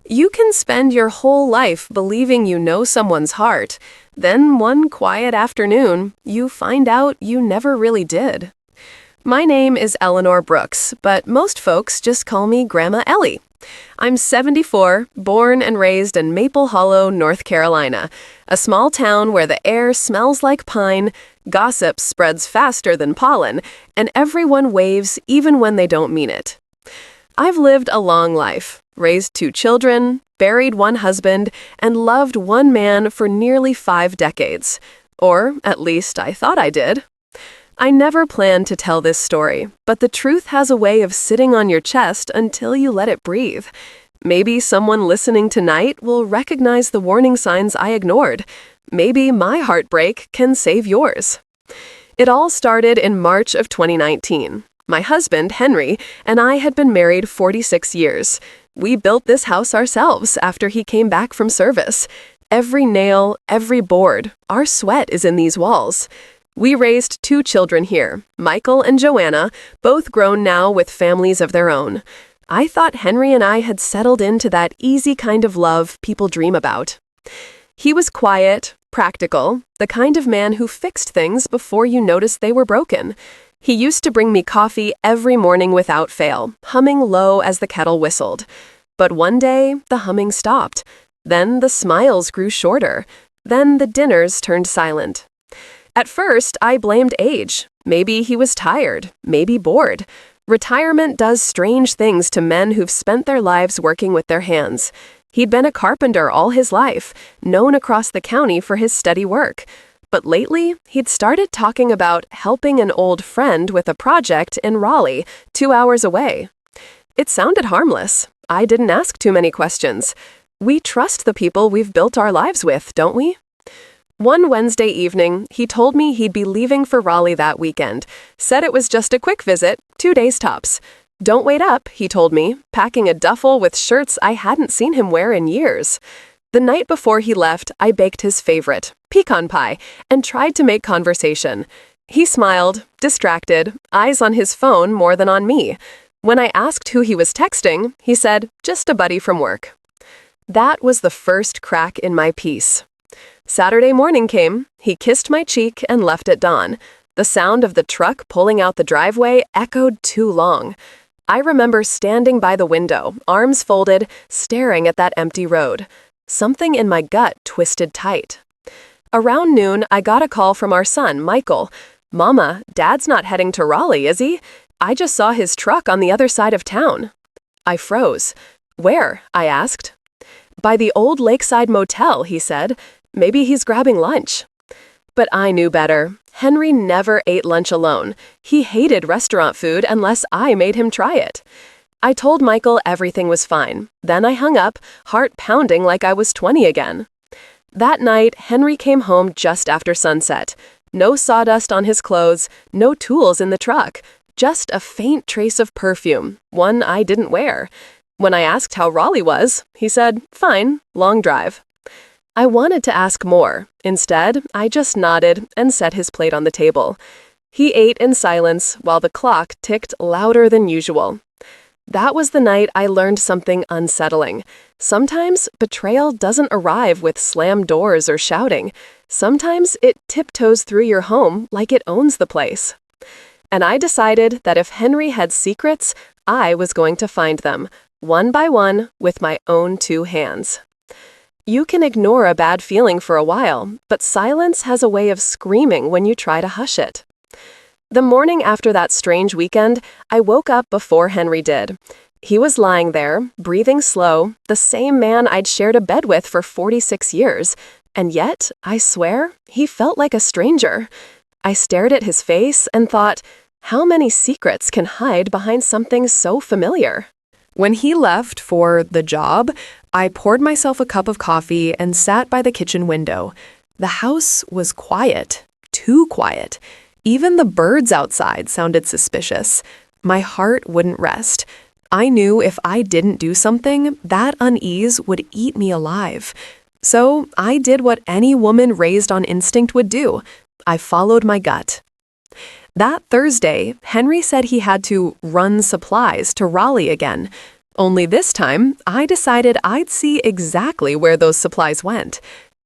You can spend your whole life believing you know someone's heart. Then one quiet afternoon, you find out you never really did. My name is Eleanor Brooks, but most folks just call me Grandma Ellie. I'm 74, born and raised in Maple Hollow, North Carolina, a small town where the air smells like pine, gossip spreads faster than pollen, and everyone waves even when they don't mean it. I've lived a long life, raised 2 children, buried 1 husband, and loved 1 man for nearly 5 decades. Or, at least, I thought I did. I never planned to tell this story, but the truth has a way of sitting on your chest until you let it breathe. Maybe someone listening tonight will recognize the warning signs I ignored. Maybe my heartbreak can save yours. It all started in March of 2019. My husband, Henry, and I had been married 46 years. We built this house ourselves after he came back from service. Every nail, every board, our sweat is in these walls. We raised 2 children here, Michael and Joanna, both grown now with families of their own. I thought Henry and I had settled into that easy kind of love people dream about. He was quiet, practical, the kind of man who fixed things before you noticed they were broken. He used to bring me coffee every morning without fail, humming low as the kettle whistled. But one day, the humming stopped. Then the smiles grew shorter. Then the dinners turned silent. At first, I blamed age. Maybe he was tired, maybe bored. Retirement does strange things to men who've spent their lives working with their hands. He'd been a carpenter all his life, known across the county for his steady work. But lately, he'd started talking about helping an old friend with a project in Raleigh, 2 hours away. It sounded harmless. I didn't ask too many questions. We trust the people we've built our lives with, don't we? One Wednesday evening, he told me he'd be leaving for Raleigh that weekend. Said it was just a quick visit, 2 days tops. Don't wait up, he told me, packing a duffel with shirts I hadn't seen him wear in years. The night before he left, I baked his favorite, pecan pie, and tried to make conversation. He smiled, distracted, eyes on his phone more than on me. When I asked who he was texting, he said, "Just a buddy from work." That was the first crack in my peace. Saturday morning came, he kissed my cheek and left at dawn. The sound of the truck pulling out the driveway echoed too long. I remember standing by the window, arms folded, staring at that empty road. Something in my gut twisted tight. Around noon, I got a call from our son, Michael. "Mama, Dad's not heading to Raleigh, is he? I just saw his truck on the other side of town." I froze. "Where?" I asked. "By the old Lakeside Motel," he said. "Maybe he's grabbing lunch." But I knew better. Henry never ate lunch alone. He hated restaurant food unless I made him try it. I told Michael everything was fine. Then I hung up, heart pounding like I was 20 again. That night, Henry came home just after sunset. No sawdust on his clothes, no tools in the truck, just a faint trace of perfume, one I didn't wear. When I asked how Raleigh was, he said, "Fine, long drive." I wanted to ask more. Instead, I just nodded and set his plate on the table. He ate in silence while the clock ticked louder than usual. That was the night I learned something unsettling. Sometimes betrayal doesn't arrive with slammed doors or shouting. Sometimes it tiptoes through your home like it owns the place. And I decided that if Henry had secrets, I was going to find them, one by one, with my own 2 hands. You can ignore a bad feeling for a while, but silence has a way of screaming when you try to hush it. The morning after that strange weekend, I woke up before Henry did. He was lying there, breathing slow, the same man I'd shared a bed with for 46 years, and yet, I swear, he felt like a stranger. I stared at his face and thought, how many secrets can hide behind something so familiar? When he left for the job, I poured myself a cup of coffee and sat by the kitchen window. The house was quiet, too quiet. Even the birds outside sounded suspicious. My heart wouldn't rest. I knew if I didn't do something, that unease would eat me alive. So I did what any woman raised on instinct would do. I followed my gut. That Thursday, Henry said he had to run supplies to Raleigh again. Only this time, I decided I'd see exactly where those supplies went.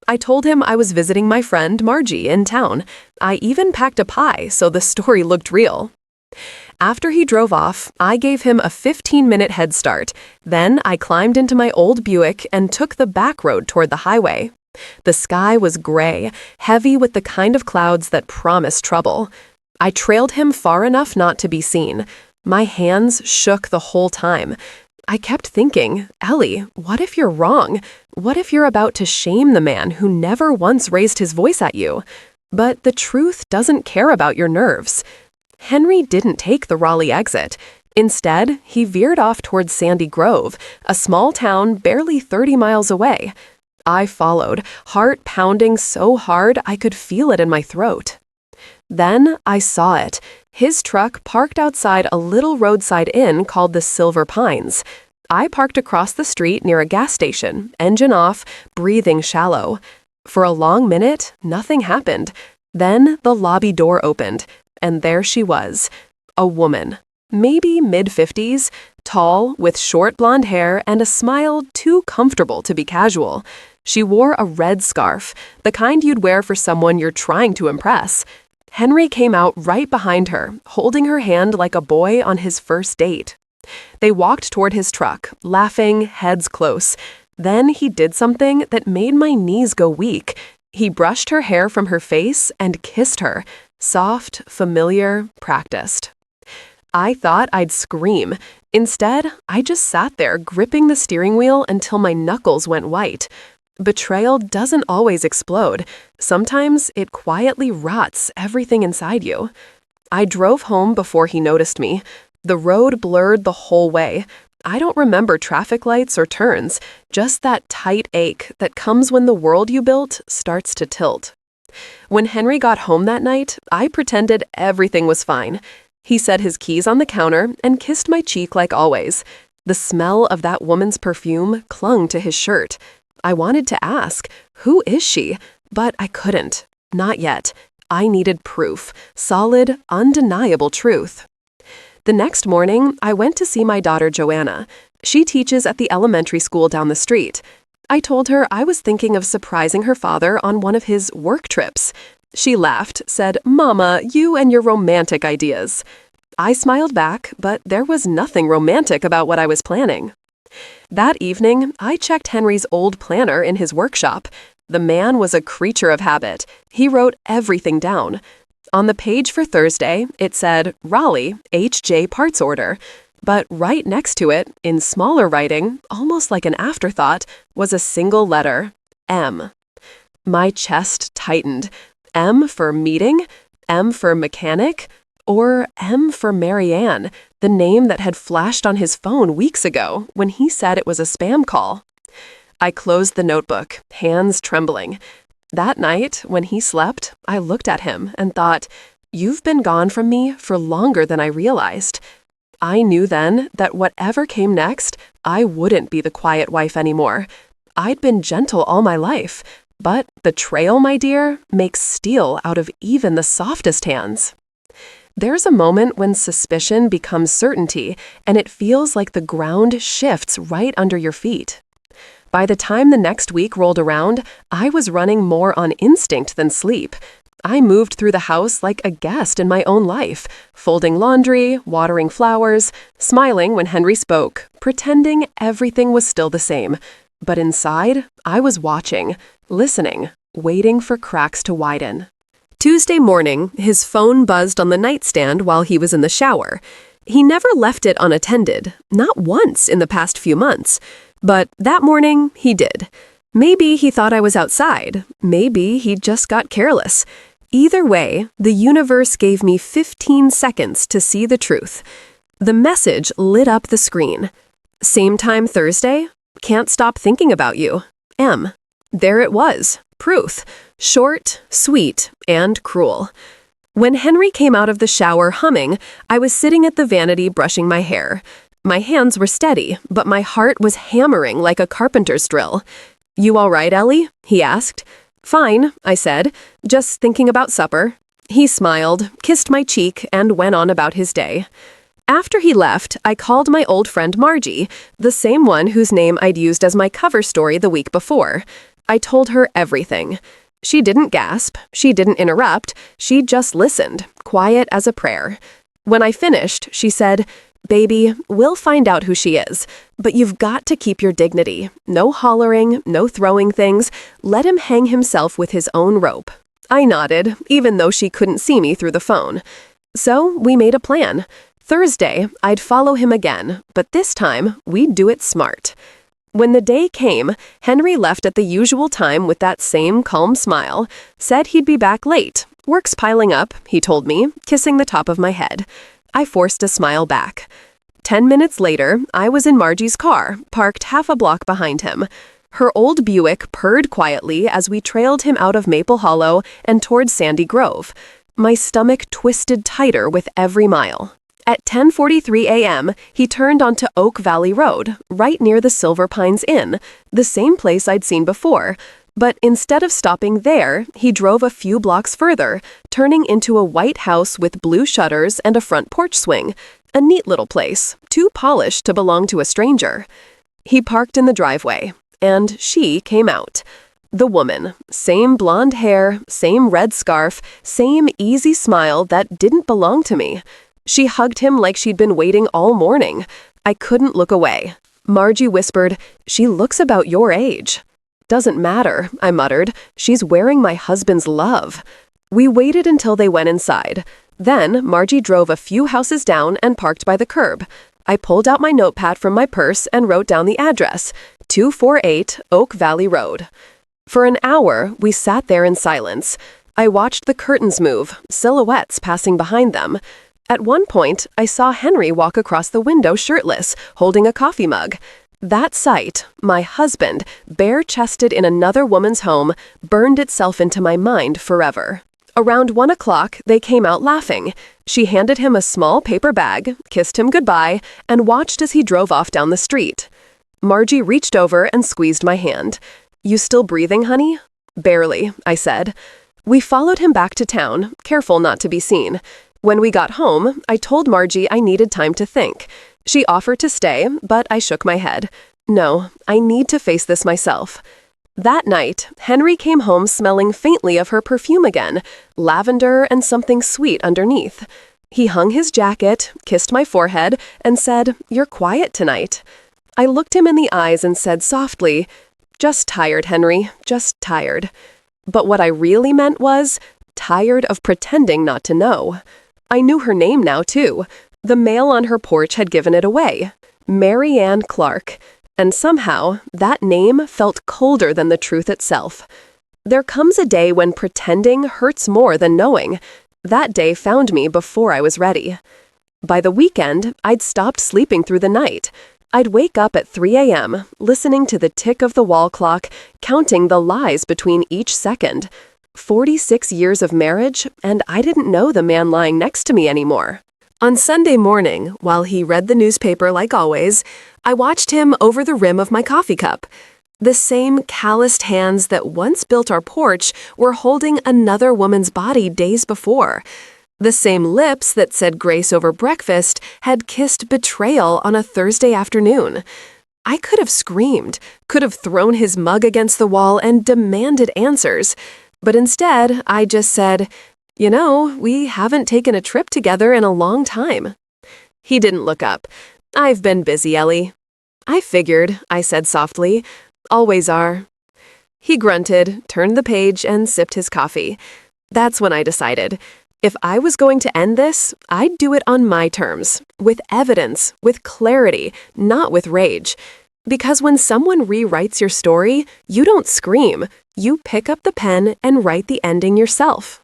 I told him I was visiting my friend Margie in town. I even packed a pie so the story looked real. After he drove off, I gave him a 15-minute head start. Then I climbed into my old Buick and took the back road toward the highway. The sky was gray, heavy with the kind of clouds that promise trouble. I trailed him far enough not to be seen. My hands shook the whole time. I kept thinking, Ellie, what if you're wrong? What if you're about to shame the man who never once raised his voice at you? But the truth doesn't care about your nerves. Henry didn't take the Raleigh exit. Instead, he veered off towards Sandy Grove, a small town barely 30 miles away. I followed, heart pounding so hard I could feel it in my throat. Then I saw it. His truck parked outside a little roadside inn called the Silver Pines. I parked across the street near a gas station, engine off, breathing shallow. For a long minute, nothing happened. Then the lobby door opened, and there she was, a woman, maybe mid-50s, tall, with short blonde hair and a smile too comfortable to be casual. She wore a red scarf, the kind you'd wear for someone you're trying to impress. Henry came out right behind her, holding her hand like a boy on his first date. They walked toward his truck, laughing, heads close. Then he did something that made my knees go weak. He brushed her hair from her face and kissed her. Soft, familiar, practiced. I thought I'd scream. Instead, I just sat there gripping the steering wheel until my knuckles went white. Betrayal doesn't always explode. Sometimes it quietly rots everything inside you. I drove home before he noticed me. The road blurred the whole way. I don't remember traffic lights or turns, just that tight ache that comes when the world you built starts to tilt. When Henry got home that night, I pretended everything was fine. He set his keys on the counter and kissed my cheek like always. The smell of that woman's perfume clung to his shirt. I wanted to ask, who is she? But I couldn't. Not yet. I needed proof. Solid, undeniable truth. The next morning, I went to see my daughter Joanna. She teaches at the elementary school down the street. I told her I was thinking of surprising her father on one of his work trips. She laughed, said, "Mama, you and your romantic ideas." I smiled back, but there was nothing romantic about what I was planning. That evening, I checked Henry's old planner in his workshop. The man was a creature of habit. He wrote everything down. On the page for Thursday, it said, Raleigh, HJ parts order. But right next to it, in smaller writing, almost like an afterthought, was a single letter, M. My chest tightened. M for meeting? M for mechanic? Or M for Marianne, the name that had flashed on his phone weeks ago when he said it was a spam call. I closed the notebook, hands trembling. That night, when he slept, I looked at him and thought, "You've been gone from me for longer than I realized." I knew then that whatever came next, I wouldn't be the quiet wife anymore. I'd been gentle all my life, but betrayal, my dear, makes steel out of even the softest hands. There's a moment when suspicion becomes certainty, and it feels like the ground shifts right under your feet. By the time the next week rolled around, I was running more on instinct than sleep. I moved through the house like a guest in my own life, folding laundry, watering flowers, smiling when Henry spoke, pretending everything was still the same. But inside, I was watching, listening, waiting for cracks to widen. Tuesday morning, his phone buzzed on the nightstand while he was in the shower. He never left it unattended, not once in the past few months. But that morning, he did. Maybe he thought I was outside. Maybe he just got careless. Either way, the universe gave me 15 seconds to see the truth. The message lit up the screen. Same time Thursday? Can't stop thinking about you. M. There it was. Proof. Short, sweet, and cruel. When Henry came out of the shower humming, I was sitting at the vanity brushing my hair. My hands were steady, but my heart was hammering like a carpenter's drill. "You all right, Ellie?" he asked. "Fine," I said, "just thinking about supper." He smiled, kissed my cheek, and went on about his day. After he left, I called my old friend Margie, the same one whose name I'd used as my cover story the week before. I told her everything. She didn't gasp, she didn't interrupt, she just listened, quiet as a prayer. When I finished, she said, "Baby, we'll find out who she is, but you've got to keep your dignity. No hollering, no throwing things. Let him hang himself with his own rope." I nodded, even though she couldn't see me through the phone. So we made a plan. Thursday, I'd follow him again, but this time, we'd do it smart. When the day came, Henry left at the usual time with that same calm smile, said he'd be back late. "Work's piling up," he told me, kissing the top of my head. I forced a smile back. 10 minutes later, I was in Margie's car, parked half a block behind him. Her old Buick purred quietly as we trailed him out of Maple Hollow and toward Sandy Grove. My stomach twisted tighter with every mile. At 10:43 a.m., he turned onto Oak Valley Road, right near the Silver Pines Inn, the same place I'd seen before. But instead of stopping there, he drove a few blocks further, turning into a white house with blue shutters and a front porch swing. A neat little place, too polished to belong to a stranger. He parked in the driveway, and she came out. The woman, same blonde hair, same red scarf, same easy smile that didn't belong to me. She hugged him like she'd been waiting all morning. I couldn't look away. Margie whispered, "She looks about your age." "Doesn't matter," I muttered. "She's wearing my husband's love." We waited until they went inside. Then Margie drove a few houses down and parked by the curb. I pulled out my notepad from my purse and wrote down the address, 248 Oak Valley Road. For an hour, we sat there in silence. I watched the curtains move, silhouettes passing behind them. At one point, I saw Henry walk across the window shirtless, holding a coffee mug. That sight, my husband, bare-chested in another woman's home, burned itself into my mind forever. Around 1 o'clock, they came out laughing. She handed him a small paper bag, kissed him goodbye, and watched as he drove off down the street. Margie reached over and squeezed my hand. "You still breathing, honey?" "Barely," I said. We followed him back to town, careful not to be seen. When we got home, I told Margie I needed time to think. She offered to stay, but I shook my head. No, I need to face this myself. That night, Henry came home smelling faintly of her perfume again, lavender and something sweet underneath. He hung his jacket, kissed my forehead, and said, "You're quiet tonight." I looked him in the eyes and said softly, "Just tired, Henry, just tired." But what I really meant was, tired of pretending not to know. I knew her name now, too. The mail on her porch had given it away. Mary Ann Clark. And somehow, that name felt colder than the truth itself. There comes a day when pretending hurts more than knowing. That day found me before I was ready. By the weekend, I'd stopped sleeping through the night. I'd wake up at 3 a.m., listening to the tick of the wall clock, counting the lies between each second. 46 years of marriage, and I didn't know the man lying next to me anymore. On Sunday morning, while he read the newspaper like always, I watched him over the rim of my coffee cup. The same calloused hands that once built our porch were holding another woman's body days before. The same lips that said grace over breakfast had kissed betrayal on a Thursday afternoon. I could have screamed, could have thrown his mug against the wall and demanded answers. But instead, I just said, "You know, we haven't taken a trip together in a long time." He didn't look up. "I've been busy, Ellie." "I figured," I said softly. "Always are." He grunted, turned the page, and sipped his coffee. That's when I decided. If I was going to end this, I'd do it on my terms, with evidence, with clarity, not with rage. Because when someone rewrites your story, you don't scream. You pick up the pen and write the ending yourself.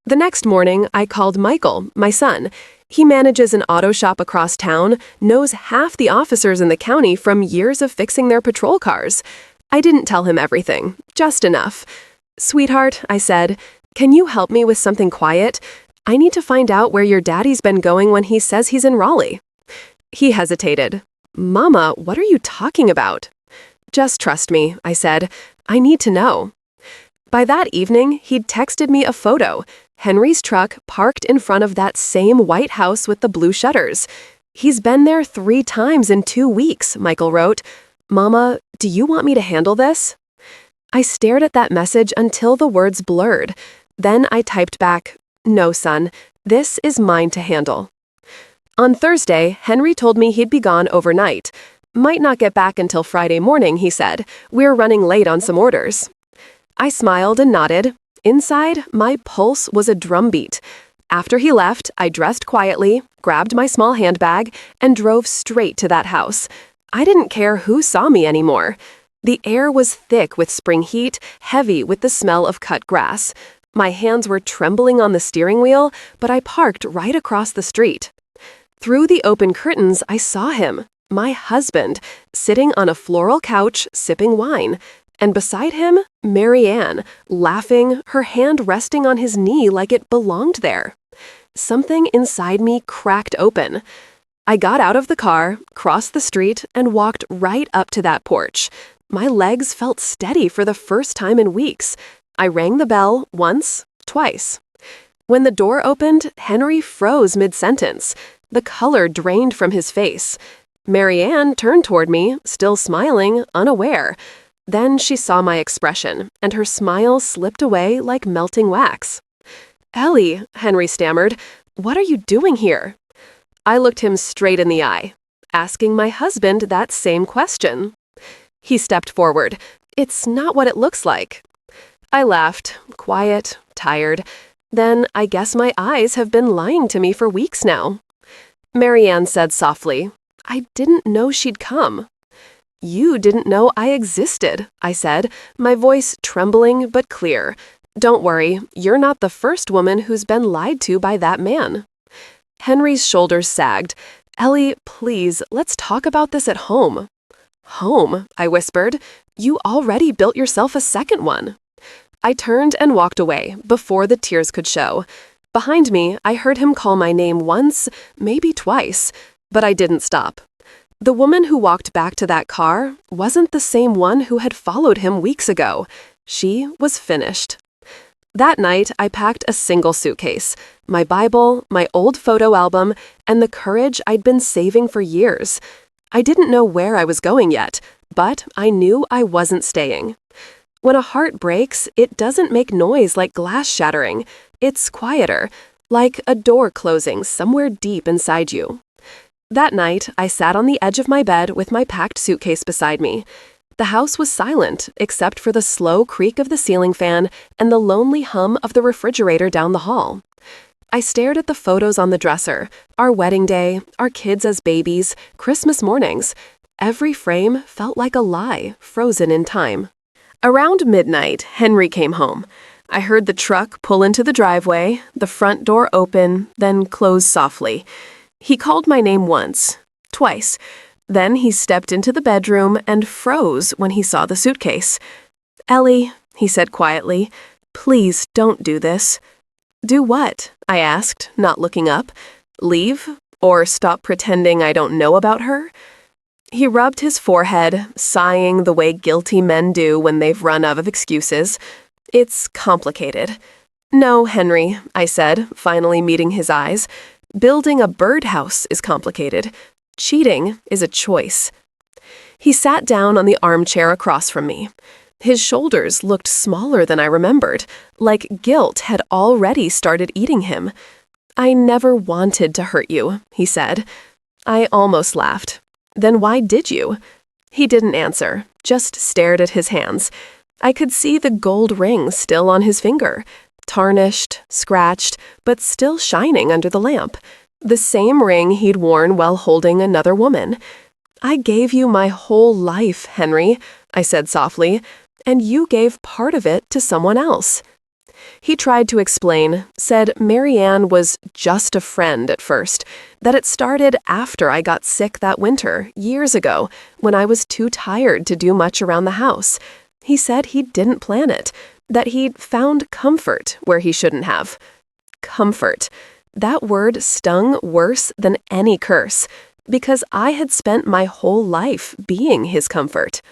The next morning, I called Michael, my son. He manages an auto shop across town, knows half the officers in the county from years of fixing their patrol cars. I didn't tell him everything, just enough. "Sweetheart," I said, "can you help me with something quiet? I need to find out where your daddy's been going when he says he's in Raleigh." He hesitated. "Mama, what are you talking about?" "Just trust me," I said. "I need to know." By that evening, he'd texted me a photo. Henry's truck parked in front of that same white house with the blue shutters. He's been there 3 times in 2 weeks, Michael wrote. Mama, do you want me to handle this? I stared at that message until the words blurred. Then I typed back, no, son, this is mine to handle. On Thursday, Henry told me he'd be gone overnight. Might not get back until Friday morning, he said. We're running late on some orders. I smiled and nodded. Inside, my pulse was a drumbeat. After he left, I dressed quietly, grabbed my small handbag, and drove straight to that house. I didn't care who saw me anymore. The air was thick with spring heat, heavy with the smell of cut grass. My hands were trembling on the steering wheel, but I parked right across the street. Through the open curtains, I saw him, my husband, sitting on a floral couch sipping wine. And beside him, Marianne, laughing, her hand resting on his knee like it belonged there. Something inside me cracked open. I got out of the car, crossed the street, and walked right up to that porch. My legs felt steady for the first time in weeks. I rang the bell once, twice. When the door opened, Henry froze mid-sentence. The color drained from his face. Marianne turned toward me, still smiling, unaware. Then she saw my expression, and her smile slipped away like melting wax. Ellie, Henry stammered, what are you doing here? I looked him straight in the eye, asking my husband that same question. He stepped forward. It's not what it looks like. I laughed, quiet, tired. Then I guess my eyes have been lying to me for weeks now. Marianne said softly, I didn't know she'd come. You didn't know I existed, I said, my voice trembling but clear. Don't worry, you're not the first woman who's been lied to by that man. Henry's shoulders sagged. Ellie, please, let's talk about this at home. Home, I whispered. You already built yourself a second one. I turned and walked away before the tears could show. Behind me, I heard him call my name once, maybe twice, but I didn't stop. The woman who walked back to that car wasn't the same one who had followed him weeks ago. She was finished. That night, I packed a single suitcase, my Bible, my old photo album, and the courage I'd been saving for years. I didn't know where I was going yet, but I knew I wasn't staying. When a heart breaks, it doesn't make noise like glass shattering. It's quieter, like a door closing somewhere deep inside you. That night, I sat on the edge of my bed with my packed suitcase beside me. The house was silent, except for the slow creak of the ceiling fan and the lonely hum of the refrigerator down the hall. I stared at the photos on the dresser, our wedding day, our kids as babies, Christmas mornings. Every frame felt like a lie, frozen in time. Around midnight, Henry came home. I heard the truck pull into the driveway, the front door open, then close softly. He called my name once, twice. Then he stepped into the bedroom and froze when he saw the suitcase. Ellie, he said quietly, please don't do this. Do what? I asked, not looking up. Leave? Or stop pretending I don't know about her? He rubbed his forehead, sighing the way guilty men do when they've run out of excuses. It's complicated. No, Henry, I said, finally meeting his eyes. Building a birdhouse is complicated. Cheating is a choice. He sat down on the armchair across from me. His shoulders looked smaller than I remembered, like guilt had already started eating him. I never wanted to hurt you, he said. I almost laughed. Then why did you? He didn't answer, just stared at his hands. I could see the gold ring still on his finger, tarnished, scratched, but still shining under the lamp. The same ring he'd worn while holding another woman. I gave you my whole life, Henry, I said softly, and you gave part of it to someone else. He tried to explain, said Marianne was just a friend at first, that it started after I got sick that winter, years ago, when I was too tired to do much around the house. He said he didn't plan it, that he'd found comfort where he shouldn't have. Comfort. That word stung worse than any curse, because I had spent my whole life being his comfort.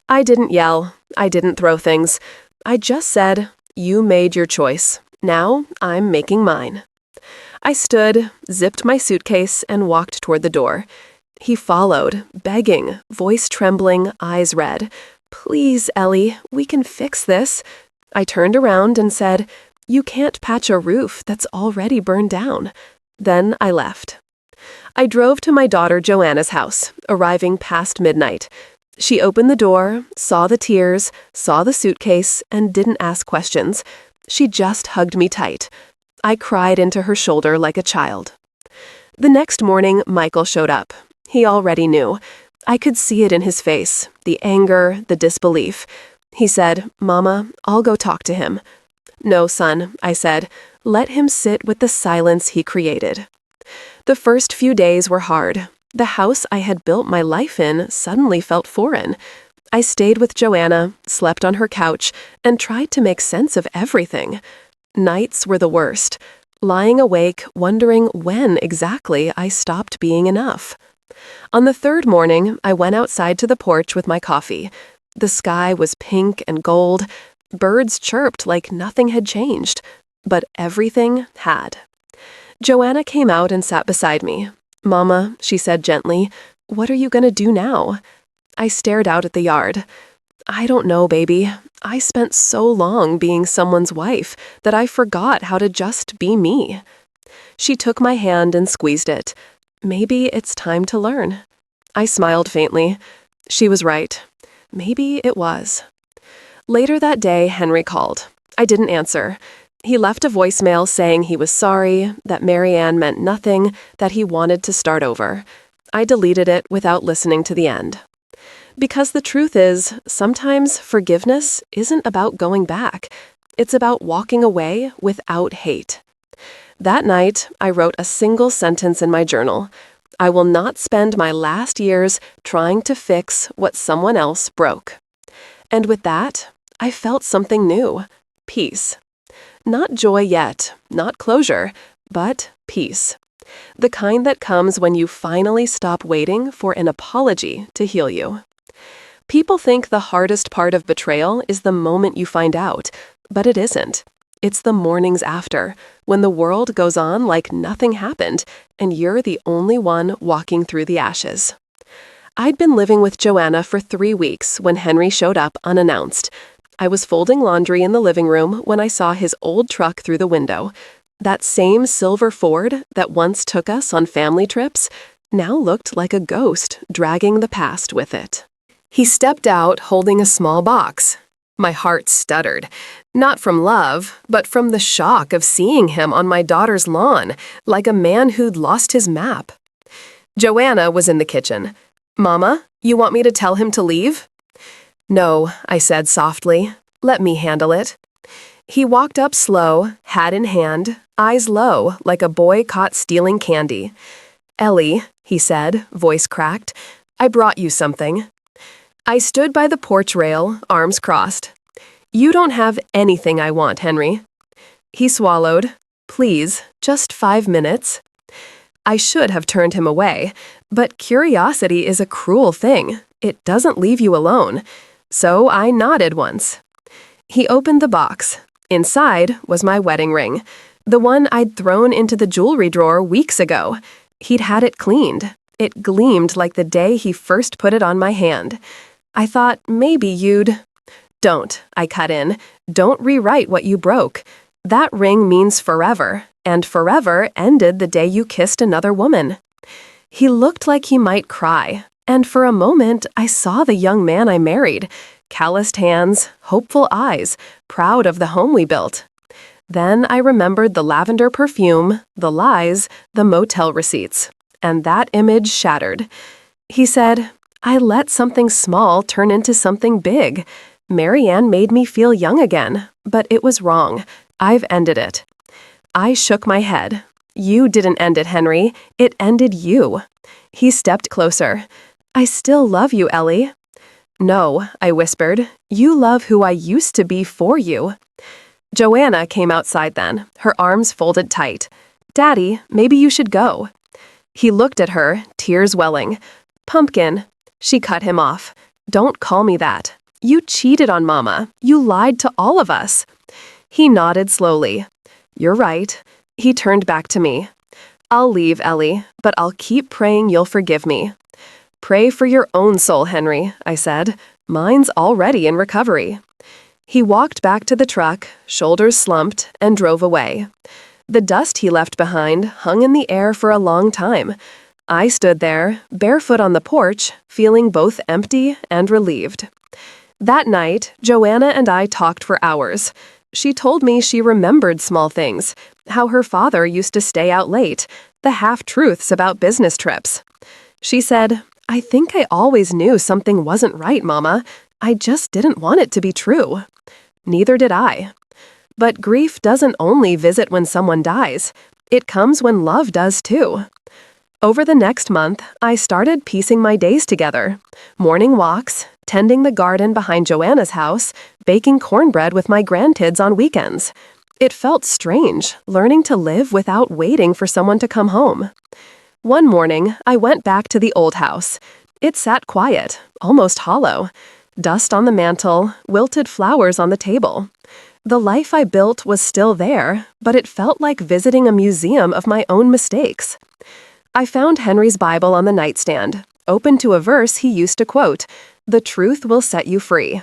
I didn't yell. I didn't throw things. I just said, "You made your choice. Now I'm making mine." I stood, zipped my suitcase, and walked toward the door. He followed, begging, voice trembling, eyes red. "Please, Ellie, we can fix this." I turned around and said, "You can't patch a roof that's already burned down." Then I left. I drove to my daughter Joanna's house, arriving past midnight. She opened the door, saw the tears, saw the suitcase, and didn't ask questions. She just hugged me tight. I cried into her shoulder like a child. The next morning, Michael showed up. He already knew. I could see it in his face, the anger, the disbelief. He said, "Mama, I'll go talk to him." "No, son," I said. "Let him sit with the silence he created." The first few days were hard. The house I had built my life in suddenly felt foreign. I stayed with Joanna, slept on her couch, and tried to make sense of everything. Nights were the worst, lying awake, wondering when exactly I stopped being enough. On the third morning, I went outside to the porch with my coffee. The sky was pink and gold. Birds chirped like nothing had changed, but everything had. Joanna came out and sat beside me. "Mama," she said gently, "what are you going to do now?" I stared out at the yard. "I don't know, baby. I spent so long being someone's wife that I forgot how to just be me." She took my hand and squeezed it. "Maybe it's time to learn." I smiled faintly. She was right. Maybe it was. Later that day, Henry called. I didn't answer. He left a voicemail saying he was sorry, that Marianne meant nothing, that he wanted to start over. I deleted it without listening to the end. Because the truth is, sometimes forgiveness isn't about going back. It's about walking away without hate. That night, I wrote a single sentence in my journal. "I will not spend my last years trying to fix what someone else broke." And with that, I felt something new. Peace. Not joy yet, not closure, but peace. The kind that comes when you finally stop waiting for an apology to heal you. People think the hardest part of betrayal is the moment you find out, but it isn't. It's the mornings after, when the world goes on like nothing happened, and you're the only one walking through the ashes. I'd been living with Joanna for 3 weeks when Henry showed up unannounced. I was folding laundry in the living room when I saw his old truck through the window. That same silver Ford that once took us on family trips now looked like a ghost dragging the past with it. He stepped out holding a small box. My heart stuttered, not from love, but from the shock of seeing him on my daughter's lawn, like a man who'd lost his map. Joanna was in the kitchen. "Mama, you want me to tell him to leave?" "No," I said softly. "Let me handle it." He walked up slow, hat in hand, eyes low, like a boy caught stealing candy. "Ellie," he said, voice cracked, "I brought you something." I stood by the porch rail, arms crossed. "You don't have anything I want, Henry." He swallowed. "Please, just 5 minutes." I should have turned him away, but curiosity is a cruel thing. It doesn't leave you alone. So I nodded once. He opened the box. Inside was my wedding ring, the one I'd thrown into the jewelry drawer weeks ago. He'd had it cleaned. It gleamed like the day he first put it on my hand. I thought maybe you'd... "Don't," I cut in. "Don't rewrite what you broke. That ring means forever, and forever ended the day you kissed another woman." He looked like he might cry, and for a moment I saw the young man I married. Calloused hands, hopeful eyes, proud of the home we built. Then I remembered the lavender perfume, the lies, the motel receipts, and that image shattered. He said, "I let something small turn into something big. Marianne made me feel young again, but it was wrong. I've ended it." I shook my head. "You didn't end it, Henry. It ended you." He stepped closer. "I still love you, Ellie." "No," I whispered. "You love who I used to be for you." Joanna came outside then, her arms folded tight. "Daddy, maybe you should go." He looked at her, tears welling. "Pumpkin." She cut him off. "Don't call me that." You cheated on Mama. You lied to all of us." He nodded slowly. "You're right." He turned back to me. "I'll leave, Ellie, but I'll keep praying you'll forgive me." "Pray for your own soul, Henry," I said. "Mine's already in recovery." He walked back to the truck, shoulders slumped, and drove away. The dust he left behind hung in the air for a long time. I stood there, barefoot on the porch, feeling both empty and relieved. That night, Joanna and I talked for hours. She told me she remembered small things, how her father used to stay out late, the half-truths about business trips. She said, "I think I always knew something wasn't right, Mama. I just didn't want it to be true." Neither did I. But grief doesn't only visit when someone dies. It comes when love does too. Over the next month, I started piecing my days together. Morning walks, tending the garden behind Joanna's house, baking cornbread with my grandkids on weekends. It felt strange, learning to live without waiting for someone to come home. One morning, I went back to the old house. It sat quiet, almost hollow. Dust on the mantel, wilted flowers on the table. The life I built was still there, but it felt like visiting a museum of my own mistakes. I found Henry's Bible on the nightstand, open to a verse he used to quote, "The truth will set you free."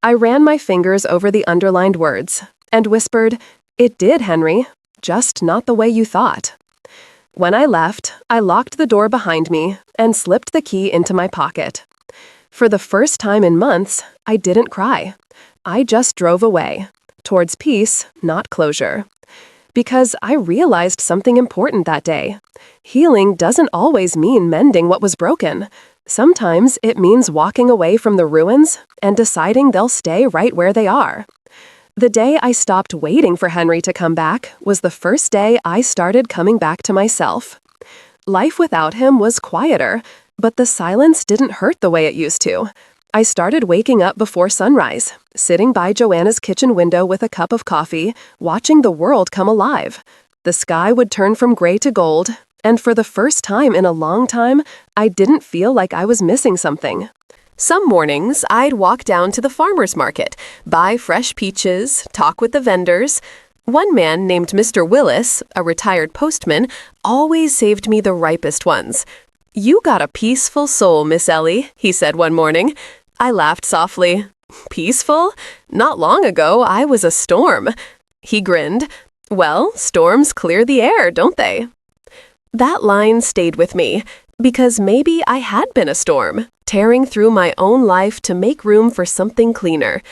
I ran my fingers over the underlined words and whispered, "It did, Henry, just not the way you thought." When I left, I locked the door behind me and slipped the key into my pocket. For the first time in months, I didn't cry. I just drove away, towards peace, not closure. Because I realized something important that day. Healing doesn't always mean mending what was broken. Sometimes it means walking away from the ruins and deciding they'll stay right where they are. The day I stopped waiting for Henry to come back was the first day I started coming back to myself. Life without him was quieter, but the silence didn't hurt the way it used to. I started waking up before sunrise, sitting by Joanna's kitchen window with a cup of coffee, watching the world come alive. The sky would turn from gray to gold, and for the first time in a long time, I didn't feel like I was missing something. Some mornings, I'd walk down to the farmer's market, buy fresh peaches, talk with the vendors. One man named Mr. Willis, a retired postman, always saved me the ripest ones. "You got a peaceful soul, Miss Ellie," he said one morning. I laughed softly. "Peaceful? Not long ago, I was a storm." He grinned. "Well, storms clear the air, don't they?" That line stayed with me, because maybe I had been a storm, tearing through my own life to make room for something cleaner.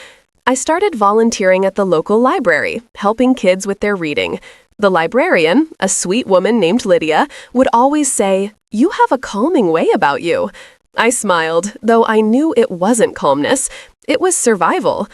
I started volunteering at the local library, helping kids with their reading. The librarian, a sweet woman named Lydia, would always say, "You have a calming way about you." I smiled, though I knew it wasn't calmness. It was survival.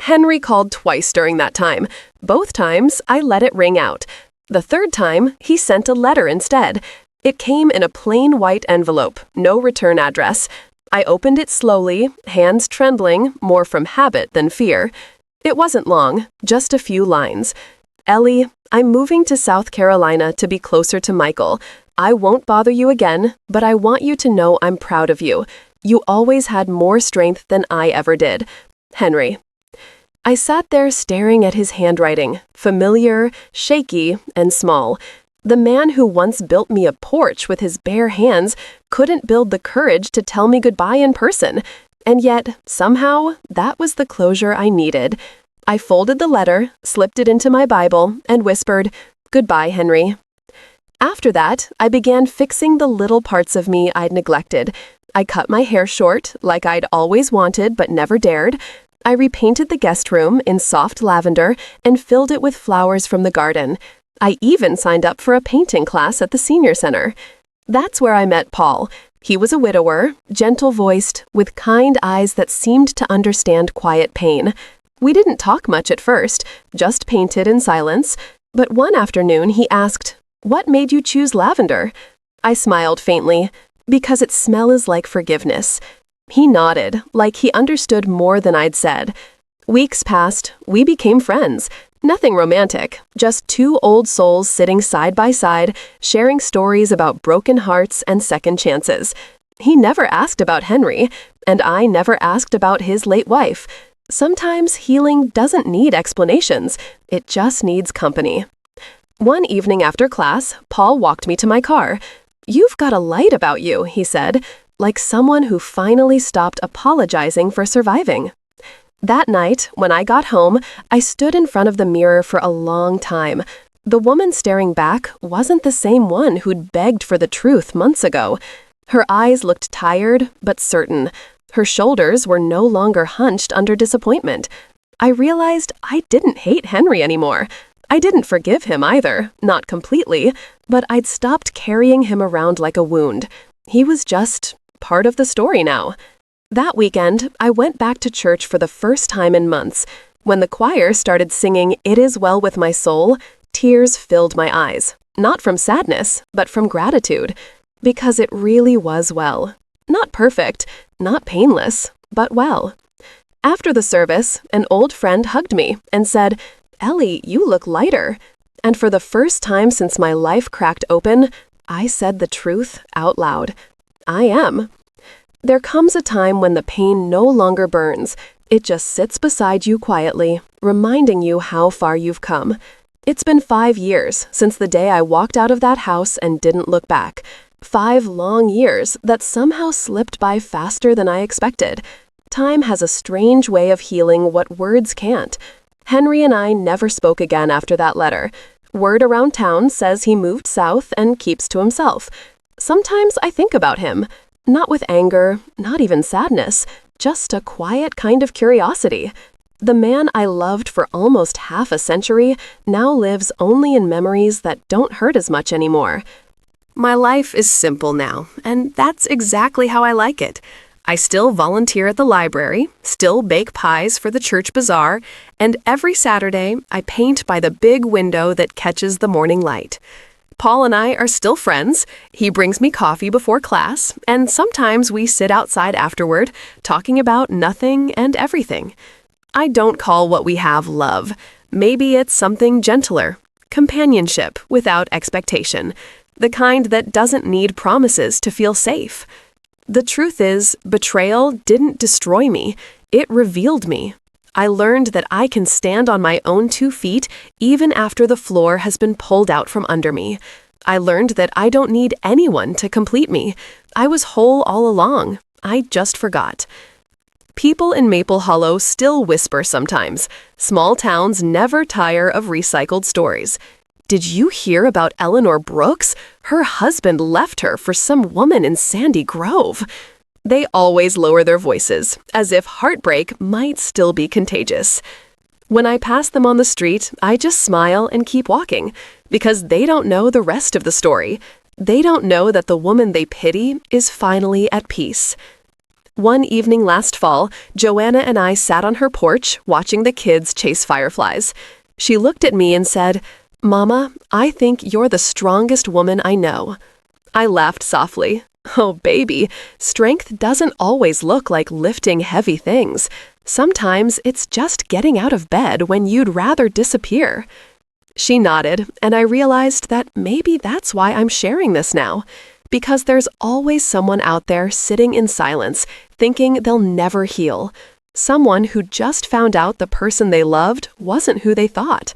Henry called twice during that time. Both times, I let it ring out. The third time, he sent a letter instead. It came in a plain white envelope, no return address. I opened it slowly, hands trembling, more from habit than fear. It wasn't long, just a few lines. "Ellie, I'm moving to South Carolina to be closer to Michael. I won't bother you again, but I want you to know I'm proud of you. You always had more strength than I ever did. Henry." I sat there staring at his handwriting, familiar, shaky, and small. The man who once built me a porch with his bare hands couldn't build the courage to tell me goodbye in person. And yet, somehow, that was the closure I needed. I folded the letter, slipped it into my Bible, and whispered, "Goodbye, Henry." After that, I began fixing the little parts of me I'd neglected. I cut my hair short, like I'd always wanted but never dared. I repainted the guest room in soft lavender and filled it with flowers from the garden. I even signed up for a painting class at the senior center. That's where I met Paul. He was a widower, gentle-voiced, with kind eyes that seemed to understand quiet pain. We didn't talk much at first, just painted in silence. But one afternoon he asked, "What made you choose lavender?" I smiled faintly, "Because its smell is like forgiveness." He nodded, like he understood more than I'd said. Weeks passed, we became friends. Nothing romantic, just two old souls sitting side by side, sharing stories about broken hearts and second chances. He never asked about Henry, and I never asked about his late wife. Sometimes healing doesn't need explanations, it just needs company. One evening after class, Paul walked me to my car. "You've got a light about you," he said, like someone who finally stopped apologizing for surviving. That night, when I got home, I stood in front of the mirror for a long time. The woman staring back wasn't the same one who'd begged for the truth months ago. Her eyes looked tired, but certain. Her shoulders were no longer hunched under disappointment. I realized I didn't hate Henry anymore. I didn't forgive him either, not completely, but I'd stopped carrying him around like a wound. He was just part of the story now. That weekend, I went back to church for the first time in months. When the choir started singing "It Is Well With My Soul," tears filled my eyes. Not from sadness, but from gratitude. Because it really was well. Not perfect, not painless, but well. After the service, an old friend hugged me and said, "Ellie, you look lighter." And for the first time since my life cracked open, I said the truth out loud. I am. There comes a time when the pain no longer burns. It just sits beside you quietly, reminding you how far you've come. It's been 5 years since the day I walked out of that house and didn't look back. 5 long years that somehow slipped by faster than I expected. Time has a strange way of healing what words can't. Henry and I never spoke again after that letter. Word around town says he moved south and keeps to himself. Sometimes I think about him. Not with anger, not even sadness, just a quiet kind of curiosity. The man I loved for almost half a century now lives only in memories that don't hurt as much anymore. My life is simple now, and that's exactly how I like it. I still volunteer at the library, still bake pies for the church bazaar, and every Saturday I paint by the big window that catches the morning light. Paul and I are still friends. He brings me coffee before class, and sometimes we sit outside afterward, talking about nothing and everything. I don't call what we have love. Maybe it's something gentler. Companionship without expectation. The kind that doesn't need promises to feel safe. The truth is, betrayal didn't destroy me. It revealed me. I learned that I can stand on my own 2 feet even after the floor has been pulled out from under me. I learned that I don't need anyone to complete me. I was whole all along. I just forgot. People in Maple Hollow still whisper sometimes. Small towns never tire of recycled stories. Did you hear about Eleanor Brooks? Her husband left her for some woman in Sandy Grove. They always lower their voices, as if heartbreak might still be contagious. When I pass them on the street, I just smile and keep walking, because they don't know the rest of the story. They don't know that the woman they pity is finally at peace. One evening last fall, Joanna and I sat on her porch watching the kids chase fireflies. She looked at me and said, "Mama, I think you're the strongest woman I know." I laughed softly. Oh, baby, strength doesn't always look like lifting heavy things. Sometimes it's just getting out of bed when you'd rather disappear. She nodded, and I realized that maybe that's why I'm sharing this now. Because there's always someone out there sitting in silence, thinking they'll never heal. Someone who just found out the person they loved wasn't who they thought.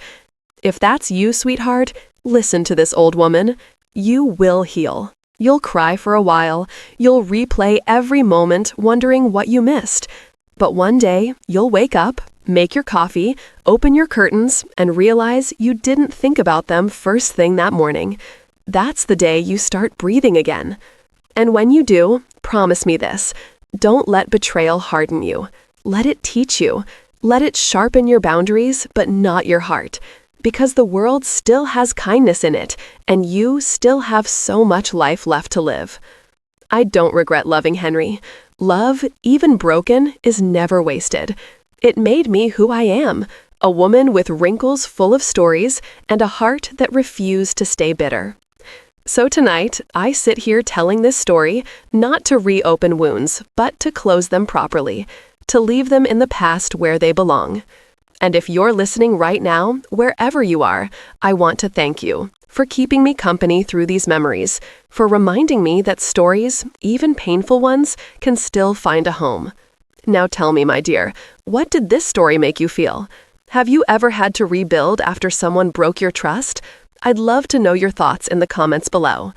If that's you, sweetheart, listen to this old woman. You will heal. You'll cry for a while. You'll replay every moment wondering what you missed. But one day, you'll wake up, make your coffee, open your curtains, and realize you didn't think about them first thing that morning. That's the day you start breathing again. And when you do, promise me this. Don't let betrayal harden you. Let it teach you. Let it sharpen your boundaries, but not your heart. Because the world still has kindness in it, and you still have so much life left to live. I don't regret loving Henry. Love, even broken, is never wasted. It made me who I am, a woman with wrinkles full of stories and a heart that refused to stay bitter. So tonight, I sit here telling this story not to reopen wounds, but to close them properly, to leave them in the past where they belong. And if you're listening right now, wherever you are, I want to thank you for keeping me company through these memories, for reminding me that stories, even painful ones, can still find a home. Now tell me, my dear, what did this story make you feel? Have you ever had to rebuild after someone broke your trust? I'd love to know your thoughts in the comments below.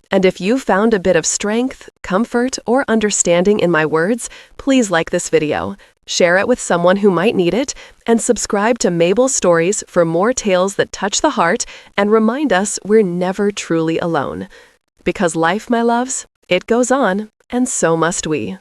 And if you found a bit of strength, comfort, or understanding in my words, please like this video, share it with someone who might need it, and subscribe to Mabel's Stories for more tales that touch the heart and remind us we're never truly alone. Because life, my loves, it goes on, and so must we.